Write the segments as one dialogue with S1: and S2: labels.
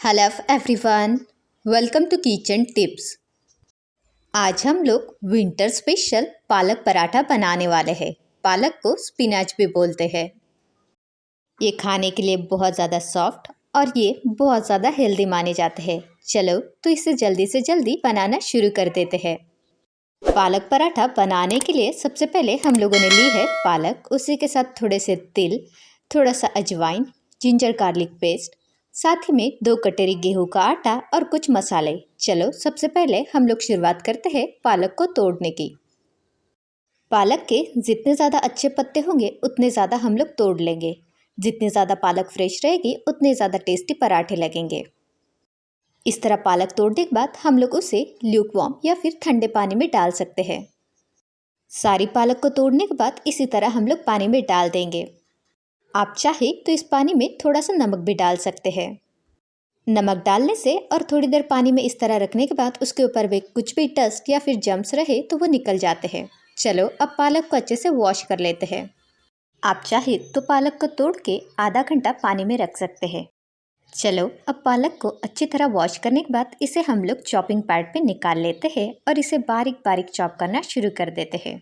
S1: Hello everyone, welcome to kitchen tips. आज हम लोग विंटर स्पेशल पालक पराठा बनाने वाले हैं। पालक को स्पिनच भी बोलते हैं। ये खाने के लिए बहुत ज़्यादा सॉफ्ट और ये बहुत ज़्यादा हेल्दी माने जाते हैं। चलो तो इसे जल्दी से जल्दी बनाना शुरू कर देते हैं। पालक पराठा बनाने के लिए सबसे पहले हम लोगों ने ली है पालक, उसी के साथ थोड़े से तिल, थोड़ा सा अजवाइन, जिंजर गार्लिक पेस्ट, साथ ही में 2 कटोरी गेहूं का आटा और कुछ मसाले। चलो सबसे पहले हम लोग शुरुआत करते हैं पालक को तोड़ने की। पालक के जितने ज़्यादा अच्छे पत्ते होंगे उतने ज़्यादा हम लोग तोड़ लेंगे। जितनी ज़्यादा पालक फ्रेश रहेगी उतने ज़्यादा टेस्टी पराठे लगेंगे। इस तरह पालक तोड़ने के बाद हम लोग उसे ल्यूकवार्म या फिर ठंडे पानी में डाल सकते हैं। सारी पालक को तोड़ने के बाद इसी तरह हम लोग पानी में डाल देंगे। आप चाहे तो इस पानी में थोड़ा सा नमक भी डाल सकते हैं। नमक डालने से और थोड़ी देर पानी में इस तरह रखने के बाद उसके ऊपर भी कुछ भी डस्ट या फिर जम्स रहे तो वो निकल जाते हैं। चलो अब पालक को अच्छे से वॉश कर लेते हैं। आप चाहे तो पालक को तोड़ के आधा घंटा पानी में रख सकते हैं। चलो अब पालक को अच्छी तरह वॉश करने के बाद इसे हम लोग चॉपिंग पैड पे निकाल लेते हैं और इसे बारीक बारीक चॉप करना शुरू कर देते हैं।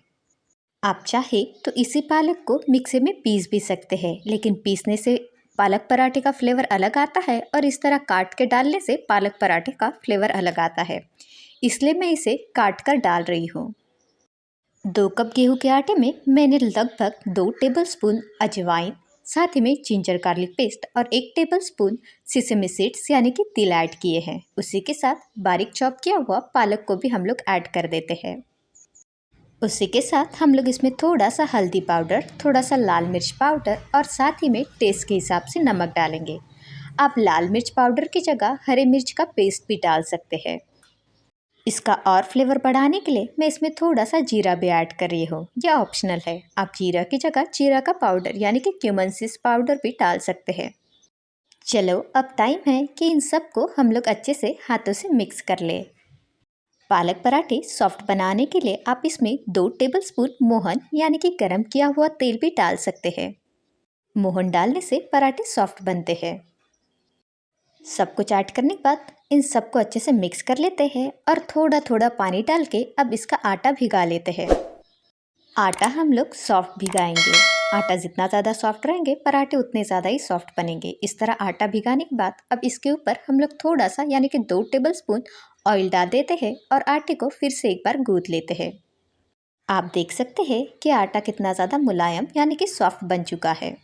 S1: आप चाहे तो इसी पालक को मिक्सी में पीस भी सकते हैं, लेकिन पीसने से पालक पराठे का फ्लेवर अलग आता है और इस तरह काट के डालने से पालक पराठे का फ्लेवर अलग आता है। इसलिए मैं इसे काट कर डाल रही हूँ। 2 कप गेहूं के आटे में मैंने लगभग 2 टेबलस्पून अजवाइन, साथ ही में जिंजर गार्लिक पेस्ट और 1 टेबलस्पून सिसमी सीड्स यानी कि तिल ऐड किए हैं। उसी के साथ बारीक चॉप किया हुआ पालक को भी हम लोग ऐड कर देते हैं। उसी के साथ हम लोग इसमें थोड़ा सा हल्दी पाउडर, थोड़ा सा लाल मिर्च पाउडर और साथ ही में टेस्ट के हिसाब से नमक डालेंगे। आप लाल मिर्च पाउडर की जगह हरे मिर्च का पेस्ट भी डाल सकते हैं। इसका और फ्लेवर बढ़ाने के लिए मैं इसमें थोड़ा सा जीरा भी ऐड कर रही हूँ। यह ऑप्शनल है, आप जीरा की जगह जीरा का पाउडर यानी कि क्यूमन सीड्स पाउडर भी डाल सकते हैं। चलो अब टाइम है कि इन सबको हम लोग अच्छे से हाथों से मिक्स कर ले। पालक पराठे सॉफ्ट बनाने के लिए आप इसमें 2 टेबलस्पून मोहन यानी कि गरम किया हुआ तेल भी डाल सकते हैं। मोहन डालने से पराठे सॉफ्ट बनते हैं। सब कुछ ऐड करने के बाद इन सबको अच्छे से मिक्स कर लेते हैं और थोड़ा थोड़ा पानी डाल के अब इसका आटा भिगा लेते हैं। आटा हम लोग सॉफ्ट भिगाएंगे। आटा जितना ज़्यादा सॉफ्ट रहेंगे पराठे उतने ज़्यादा ही सॉफ्ट बनेंगे। इस तरह आटा भिगाने के बाद अब इसके ऊपर हम लोग थोड़ा सा यानी कि 2 टेबलस्पून ऑयल डाल देते हैं और आटे को फिर से एक बार गूंथ लेते हैं। आप देख सकते हैं कि आटा कितना ज़्यादा मुलायम यानी कि सॉफ्ट बन चुका है।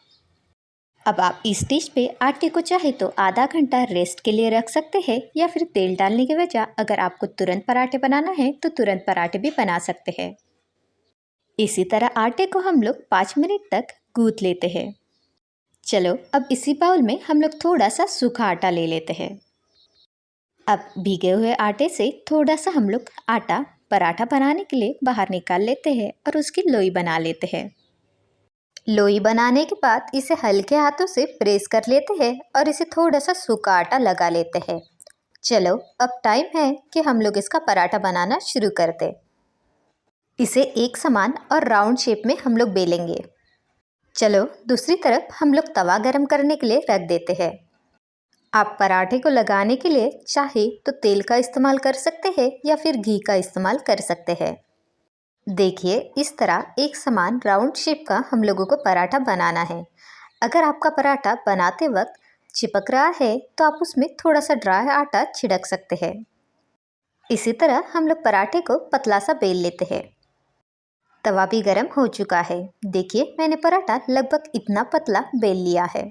S1: अब आप इस स्टेज पे आटे को चाहे तो आधा घंटा रेस्ट के लिए रख सकते हैं या फिर तेल डालने के बजाय अगर आपको तुरंत पराठे बनाना है तो तुरंत पराठे भी बना सकते हैं। इसी तरह आटे को हम लोग 5 मिनट तक गूंथ लेते हैं। चलो अब इसी बाउल में हम लोग थोड़ा सा सूखा आटा ले लेते हैं। अब भीगे हुए आटे से थोड़ा सा हम लोग आटा पराठा बनाने के लिए बाहर निकाल लेते हैं और उसकी लोई बना लेते हैं। लोई बनाने के बाद इसे हल्के हाथों से प्रेस कर लेते हैं और इसे थोड़ा सा सूखा आटा लगा लेते हैं। चलो अब टाइम है कि हम लोग इसका पराठा बनाना शुरू करते। इसे एक समान और राउंड शेप में हम लोग बेलेंगे। चलो दूसरी तरफ हम लोग तवा गरम करने के लिए रख देते हैं। आप पराठे को लगाने के लिए चाहे तो तेल का इस्तेमाल कर सकते हैं या फिर घी का इस्तेमाल कर सकते हैं। देखिए इस तरह एक समान राउंड शेप का हम लोगों को पराठा बनाना है। अगर आपका पराठा बनाते वक्त चिपक रहा है तो आप उसमें थोड़ा सा ड्राई आटा छिड़क सकते हैं। इसी तरह हम लोग पराठे को पतला सा बेल लेते हैं। तवा भी गर्म हो चुका है। देखिए मैंने पराठा लगभग इतना पतला बेल लिया है।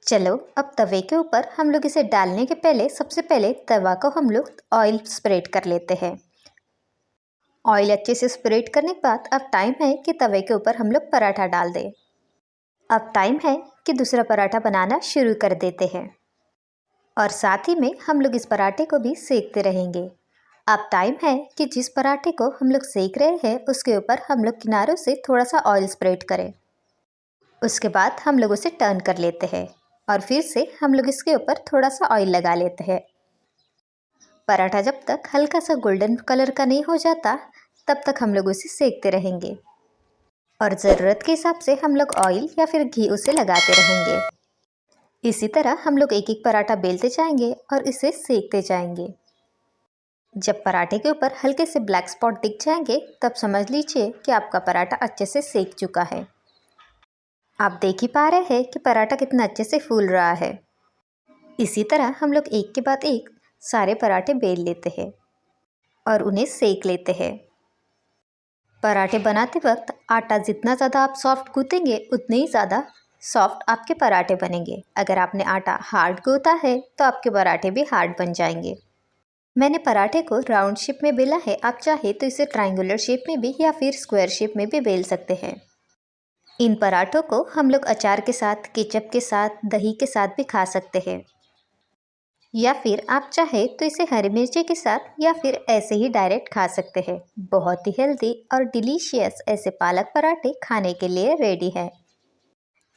S1: चलो अब तवे के ऊपर हम लोग इसे डालने के पहले सबसे पहले तवा को हम लोग ऑयल स्प्रेड कर लेते हैं। ऑयल अच्छे से स्प्रेड करने के बाद अब टाइम है कि तवे के ऊपर हम लोग पराठा डाल दें। अब टाइम है कि दूसरा पराठा बनाना शुरू कर देते हैं और साथ ही में हम लोग इस पराठे को भी सेकते रहेंगे। अब टाइम है कि जिस पराठे को हम लोग सेक रहे हैं उसके ऊपर हम लोग किनारों से थोड़ा सा ऑयल स्प्रेड करें। उसके बाद हम लोग उसे टर्न कर लेते हैं और फिर से हम लोग इसके ऊपर थोड़ा सा ऑयल लगा लेते हैं। पराठा जब तक हल्का सा गोल्डन कलर का नहीं हो जाता तब तक हम लोग उसे सेकते रहेंगे और ज़रूरत के हिसाब से हम लोग ऑयल या फिर घी उसे लगाते रहेंगे। इसी तरह हम लोग एक एक पराठा बेलते जाएंगे और इसे सेकते जाएंगे। जब पराठे के ऊपर हल्के से ब्लैक स्पॉट दिख जाएंगे तब समझ लीजिए कि आपका पराठा अच्छे से सेक चुका है। आप देख ही पा रहे हैं कि पराठा कितना अच्छे से फूल रहा है। इसी तरह हम लोग एक के बाद एक सारे पराठे बेल लेते हैं और उन्हें सेक लेते हैं। पराठे बनाते वक्त आटा जितना ज़्यादा आप सॉफ्ट गूँथेंगे उतने ही ज़्यादा सॉफ्ट आपके पराठे बनेंगे। अगर आपने आटा हार्ड गूँथा है तो आपके पराठे भी हार्ड बन जाएंगे। मैंने पराठे को राउंड शेप में बेला है। आप चाहे तो इसे ट्रायंगुलर शेप में भी या फिर स्क्वायर शेप में भी बेल सकते हैं। इन पराठों को हम लोग अचार के साथ, केचप के साथ, दही के साथ भी खा सकते हैं या फिर आप चाहे तो इसे हरी मिर्ची के साथ या फिर ऐसे ही डायरेक्ट खा सकते हैं। बहुत ही हेल्दी और डिलीशियस ऐसे पालक पराठे खाने के लिए रेडी है।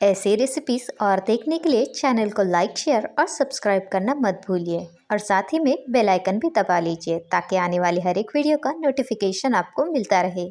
S1: ऐसे रेसिपीज़ और देखने के लिए चैनल को लाइक, शेयर और सब्सक्राइब करना मत भूलिए और साथ ही में बेल आइकन भी दबा लीजिए ताकि आने वाली हर एक वीडियो का नोटिफिकेशन आपको मिलता रहे।